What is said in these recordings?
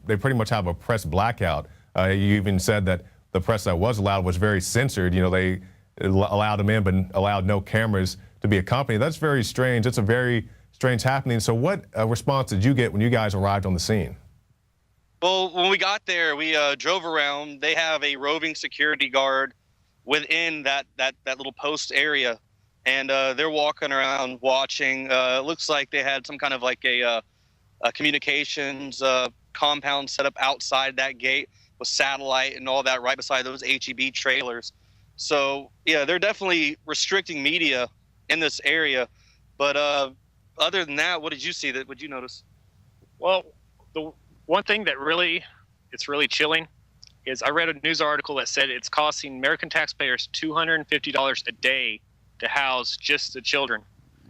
They pretty much have a press blackout. You even said that the press that was allowed was very censored. You know, they allowed them in, but allowed no cameras to be accompanied. That's very strange. It's a very strange happening. So what response did you get when you guys arrived on the scene? Well, when we got there, we drove around. They have a roving security guard within that little post area, and they're walking around watching. It looks like they had some kind of like a communications compound set up outside that gate with satellite and all that right beside those HEB trailers. So yeah, they're definitely restricting media in this area. But other than that, what did you see? What did you notice? Well, the one thing that it's really chilling is I read a news article that said it's costing American taxpayers $250 a day to house just the children.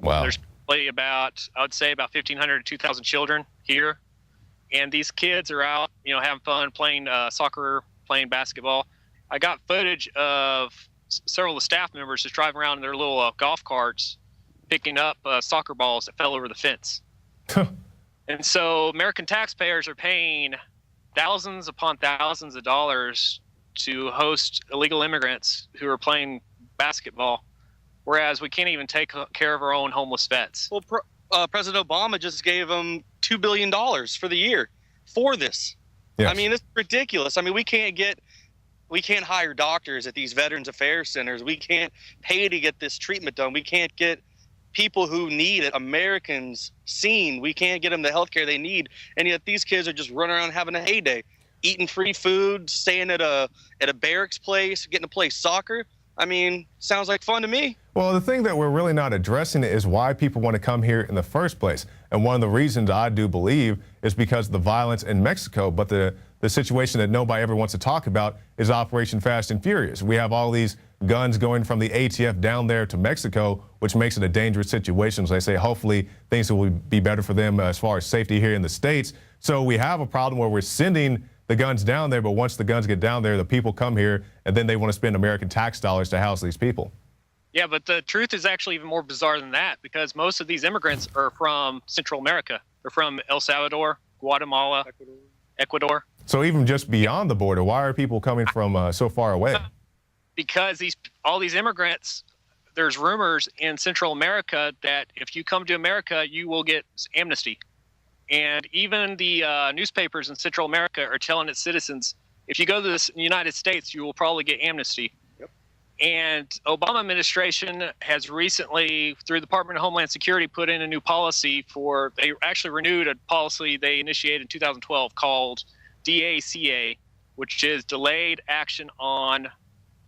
Wow. There's probably I would say about 1,500 to 2,000 children here. And these kids are out, you know, having fun, playing soccer, playing basketball. I got footage of several of the staff members just driving around in their little golf carts, picking up soccer balls that fell over the fence. And so American taxpayers are paying thousands upon thousands of dollars to host illegal immigrants who are playing basketball, whereas we can't even take care of our own homeless vets. Well, President Obama just gave them $2 billion for the year for this. Yes. I mean, it's ridiculous. I mean, we can't hire doctors at these Veterans Affairs centers. We can't pay to get this treatment done. We can't get people who need it, Americans, seen. We can't get them the health care they need. And yet these kids are just running around having a heyday, eating free food, staying at a barracks place, getting to play soccer. I mean, sounds like fun to me. Well, the thing that we're really not addressing is why people want to come here in the first place. And one of the reasons I do believe is because of the violence in Mexico. But the situation that nobody ever wants to talk about is Operation Fast and Furious. We have all these guns going from the ATF down there to Mexico, which makes it a dangerous situation. So they say hopefully things will be better for them as far as safety here in the States. So we have a problem where we're sending the guns down there, but once the guns get down there, the people come here and then they want to spend American tax dollars to house these people. Yeah, but the truth is actually even more bizarre than that, because most of these immigrants are from Central America. They're from El Salvador, Guatemala, Ecuador. So even just beyond the border, why are people coming from so far away? Because all these immigrants, there's rumors in Central America that if you come to America, you will get amnesty. And even the newspapers in Central America are telling its citizens, if you go to the United States, you will probably get amnesty. Yep. And Obama administration has recently, through the Department of Homeland Security, put in a new policy they actually renewed a policy they initiated in 2012 called DACA, which is Delayed Action on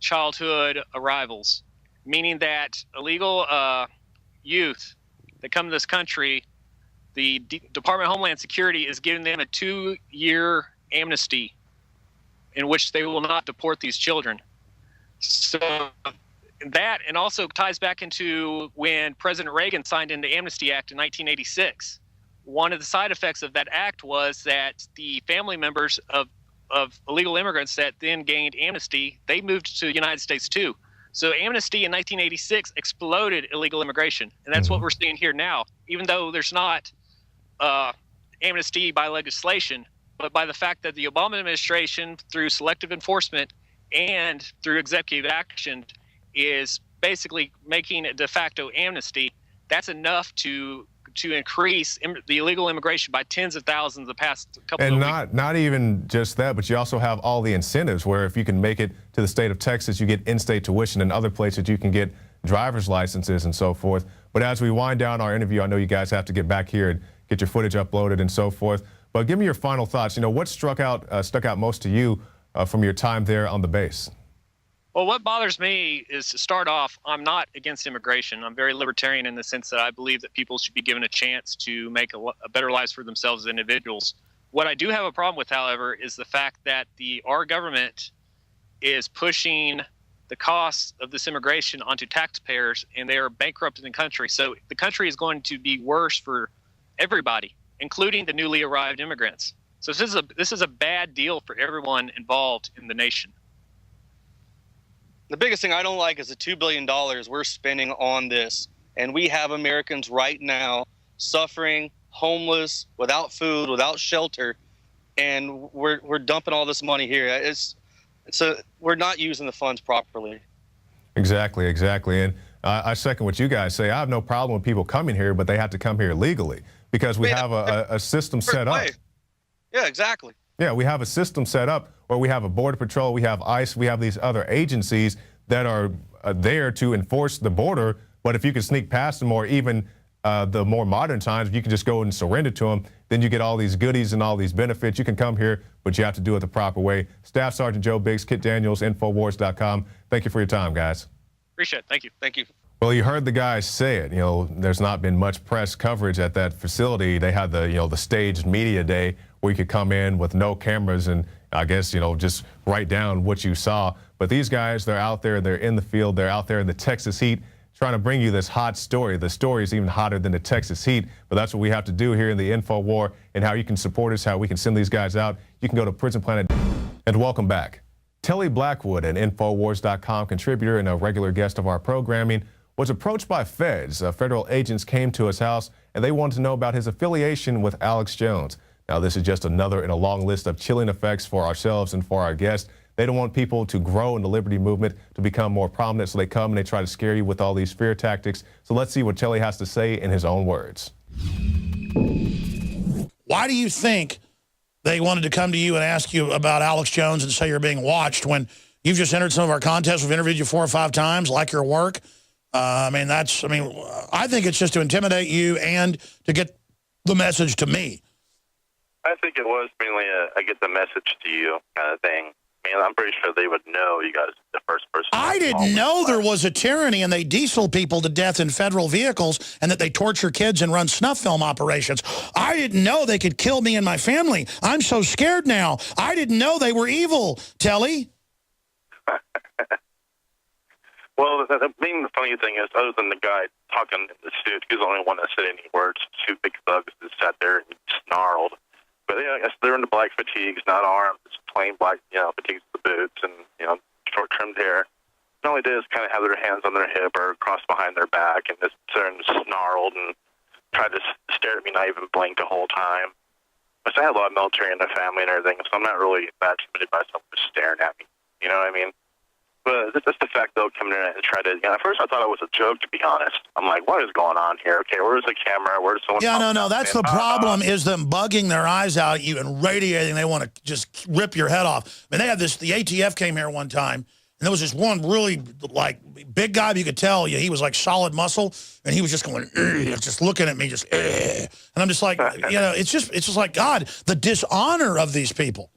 Childhood Arrivals, meaning that illegal youth that come to this country, the Department of Homeland Security is giving them a 2-year amnesty in which they will not deport these children. So that, and also ties back into when President Reagan signed into the Amnesty Act in 1986. One of the side effects of that act was that the family members of illegal immigrants that then gained amnesty, they moved to the United States too. So amnesty in 1986 exploded illegal immigration. And that's what we're seeing here now, even though there's not amnesty by legislation, but by the fact that the Obama administration, through selective enforcement and through executive action, is basically making a de facto amnesty. That's enough to increase the illegal immigration by tens of thousands the past couple of weeks. And not even just that, but you also have all the incentives where if you can make it to the state of Texas, you get in-state tuition, and other places you can get driver's licenses and so forth. But as we wind down our interview, I know you guys have to get back here and get your footage uploaded and so forth. But give me your final thoughts. You know, what stuck out most to you from your time there on the base? Well, what bothers me is, to start off, I'm not against immigration. I'm very libertarian in the sense that I believe that people should be given a chance to make a better lives for themselves as individuals. What I do have a problem with, however, is the fact that our government is pushing the costs of this immigration onto taxpayers, and they are bankrupting the country. So the country is going to be worse for everybody, including the newly arrived immigrants. So this is a bad deal for everyone involved in the nation. The biggest thing I don't like is the $2 billion we're spending on this. And we have Americans right now suffering, homeless, without food, without shelter. and we're dumping all this money here. We're not using the funds properly. Exactly, exactly. And I second what you guys say. I have no problem with people coming here, but they have to come here legally because we have a system set up. Yeah, exactly. Yeah, we have a system set up where we have a border patrol, we have ICE, we have these other agencies that are there to enforce the border. But if you can sneak past them, or even the more modern times, if you can just go and surrender to them, then you get all these goodies and all these benefits. You can come here, but you have to do it the proper way. Staff Sergeant Joe Biggs, Kit Daniels, INFOWARS.com. Thank you for your time, guys. Appreciate it. Thank you. Thank you. Well, you heard the guys say it. You know, there's not been much press coverage at that facility. They had the staged media day where you could come in with no cameras and I guess, just write down what you saw. But these guys, they're out there, they're in the field, they're out there in the Texas heat trying to bring you this hot story. The story is even hotter than the Texas heat, but that's what we have to do here in the Info War, and how you can support us, how we can send these guys out. You can go to Prison Planet. And welcome back. Telly Blackwood, an InfoWars.com contributor and a regular guest of our programming, was approached by feds. Federal agents came to his house and they wanted to know about his affiliation with Alex Jones. Now, this is just another in a long list of chilling effects for ourselves and for our guests. They don't want people to grow in the liberty movement, to become more prominent, so they come and they try to scare you with all these fear tactics. So let's see what Telly has to say in his own words. Why do you think they wanted to come to you and ask you about Alex Jones and say you're being watched when you've just entered some of our contests? We've interviewed you 4 or 5 times, like your work. I think it's just to intimidate you and to get the message to me. I think it was mainly a get the message to you kind of thing. I mean, I'm pretty sure they would know you guys the first person. I didn't know there was a tyranny and they diesel people to death in federal vehicles and that they torture kids and run snuff film operations. I didn't know they could kill me and my family. I'm so scared now. I didn't know they were evil, Telly. Well, the funny thing is, other than the guy talking in the suit, he's the only one that said any words. 2 big thugs that sat there and snarled. But yeah, I guess they're in the black fatigues, not armed. It's plain black, fatigues with the boots and, short trimmed hair. And all they did is kind of have their hands on their hip or crossed behind their back and just turned and snarled and tried to stare at me, not even blink the whole time. But I had a lot of military in the family and everything, so I'm not really that intimidated by someone just staring at me. You know what I mean? But that's the fact, though, coming in and try to, at first I thought it was a joke, to be honest. I'm like, what is going on here? Okay, where's the camera? Where's someone? Yeah, no, that's the problem, is them bugging their eyes out at you and radiating. They want to just rip your head off. I mean, they had this, the ATF came here one time, and there was this one really, big guy, you could tell, he was like solid muscle, and he was just going, just looking at me, just, and I'm just like, it's just like, God, the dishonor of these people.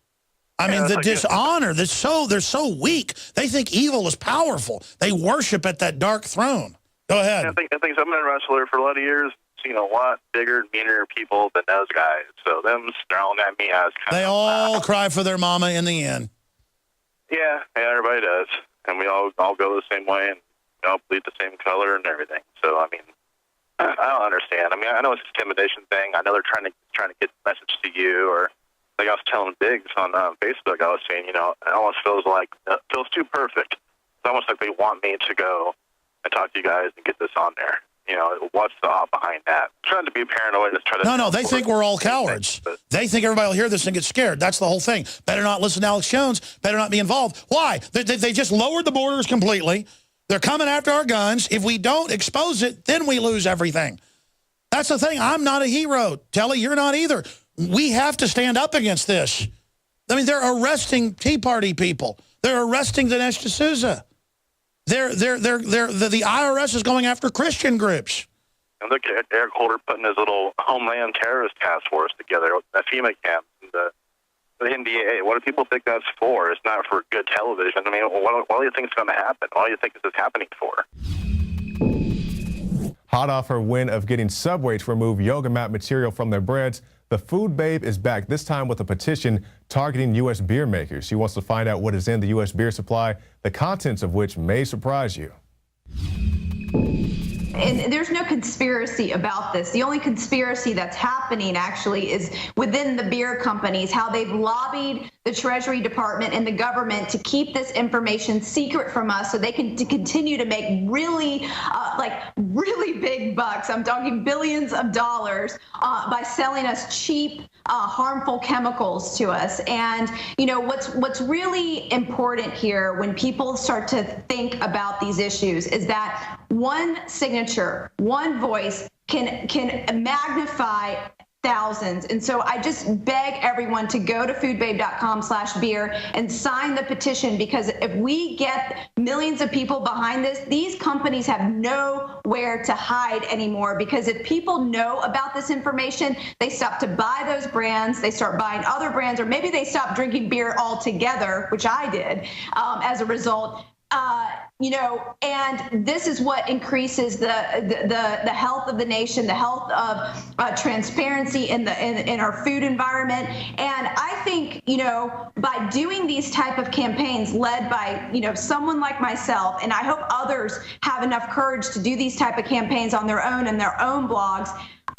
I mean, the dishonor, they're so weak. They think evil is powerful. They worship at that dark throne. Go ahead. I think I've been a wrestler for a lot of years. Seen a lot bigger, meaner people than those guys. So them snarling at me, I was kind of... They all cry for their mama in the end. Yeah, everybody does. And we all go the same way and we all bleed the same color and everything. So, I mean, I don't understand. I mean, I know it's an intimidation thing. I know they're trying to get the message to you, or... Like I was telling Biggs on Facebook, I was saying, it almost feels too perfect. It's almost like they want me to go and talk to you guys and get this on there. What's the thought behind that? I'm trying to be paranoid and try to... No, they think we're all cowards. They think everybody will hear this and get scared. That's the whole thing. Better not listen to Alex Jones. Better not be involved. Why? They just lowered the borders completely. They're coming after our guns. If we don't expose it, then we lose everything. That's the thing. I'm not a hero. Telly, you're not either. We have to stand up against this. I mean, they're arresting Tea Party people. They're arresting Dinesh D'Souza. The IRS is going after Christian groups. And look at Eric Holder putting his little Homeland Terrorist Task Force together with the FEMA camps and the NDA. What do people think that's for? It's not for good television. I mean, what do you think is going to happen? What do you think this is happening for? Hot off her win of getting Subway to remove yoga mat material from their breads, the food babe is back, this time with a petition targeting U.S. beer makers. She wants to find out what is in the U.S. beer supply, the contents of which may surprise you. And there's no conspiracy about this. The only conspiracy that's happening actually is within the beer companies, how they've lobbied the Treasury Department and the government to keep this information secret from us so they can continue to make really, really big bucks. I'm talking billions of dollars by selling us cheap, harmful chemicals to us. And, you know, what's really important here when people start to think about these issues is that one signature, one voice can magnify thousands. And so I just beg everyone to go to foodbabe.com/beer and sign the petition, because if we get millions of people behind this, these companies have nowhere to hide anymore, because if people know about this information, they stop to buy those brands, they start buying other brands, or maybe they stop drinking beer altogether, which I did as a result. You know, and this is what increases the health of the nation, the health of transparency in our food environment. And I think, you know, by doing these type of campaigns led by, you know, someone like myself, and I hope others have enough courage to do these type of campaigns on their own and their own blogs,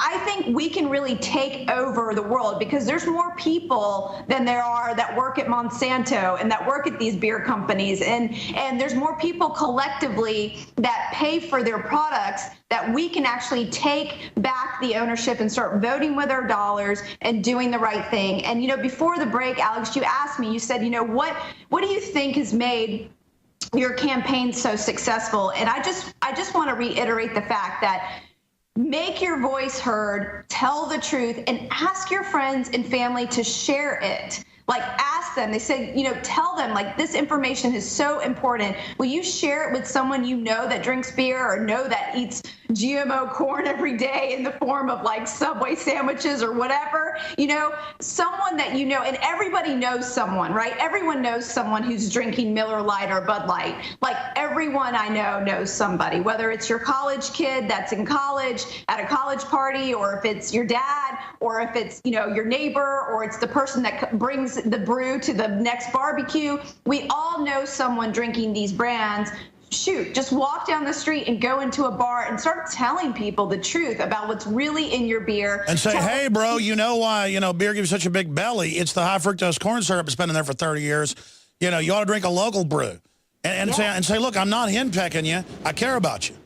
I think we can really take over the world, because there's more people than there are that work at Monsanto and that work at these beer companies. And there's more people collectively that pay for their products that we can actually take back the ownership and start voting with our dollars and doing the right thing. And, you know, before the break, Alex, you asked me, you said, you know, what do you think has made your campaign so successful? And I just want to reiterate the fact that make your voice heard, tell the truth, and ask your friends and family to share it. Like, ask them. They say, you know, tell them, like, this information is so important. Will you share it with someone you know that drinks beer or know that eats GMO corn every day in the form of like Subway sandwiches or whatever? You know, someone that you know, and everybody knows someone, right? Everyone knows someone who's drinking Miller Lite or Bud Light. Like, everyone I know knows somebody, whether it's your college kid that's in college at a college party, or if it's your dad, or if it's, you know, your neighbor, or it's the person that brings the brew to the next barbecue. We all know someone drinking these brands. Shoot, just walk down the street and go into a bar and start telling people the truth about what's really in your beer. And say, hey, bro, you know why, you know, beer gives you such a big belly? It's the high fructose corn syrup that's been in there for 30 years. You know, you ought to drink a local brew. And say, look, I'm not henpecking you. I care about you.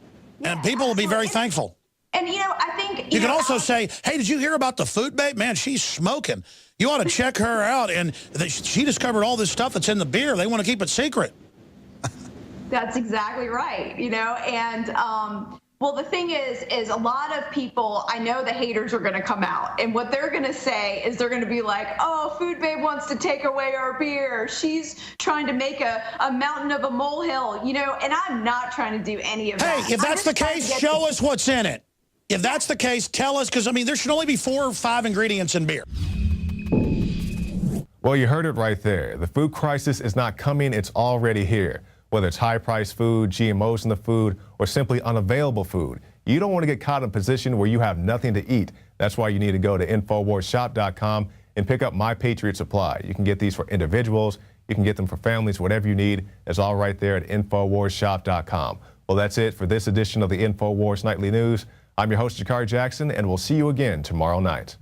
And people will be very thankful. And, you know, I think... You can also say, hey, did you hear about the food babe? Man, she's smoking. You ought to check her out. And she discovered all this stuff that's in the beer. They want to keep it secret. That's exactly right, you know, and well, the thing is a lot of people, I know the haters are going to come out, and what they're going to say is they're going to be like, oh, Food Babe wants to take away our beer. She's trying to make a mountain of a molehill, you know, and I'm not trying to do any of that. Hey, if that's the case, show us what's in it. If that's the case, tell us, because, I mean, there should only be 4 or 5 ingredients in beer. Well, you heard it right there. The food crisis is not coming, it's already here. Whether it's high-priced food, GMOs in the food, or simply unavailable food, you don't want to get caught in a position where you have nothing to eat. That's why you need to go to InfoWarsShop.com and pick up My Patriot Supply. You can get these for individuals, you can get them for families, whatever you need. It's all right there at InfoWarsShop.com. Well, that's it for this edition of the InfoWars Nightly News. I'm your host, Jakar Jackson, and we'll see you again tomorrow night.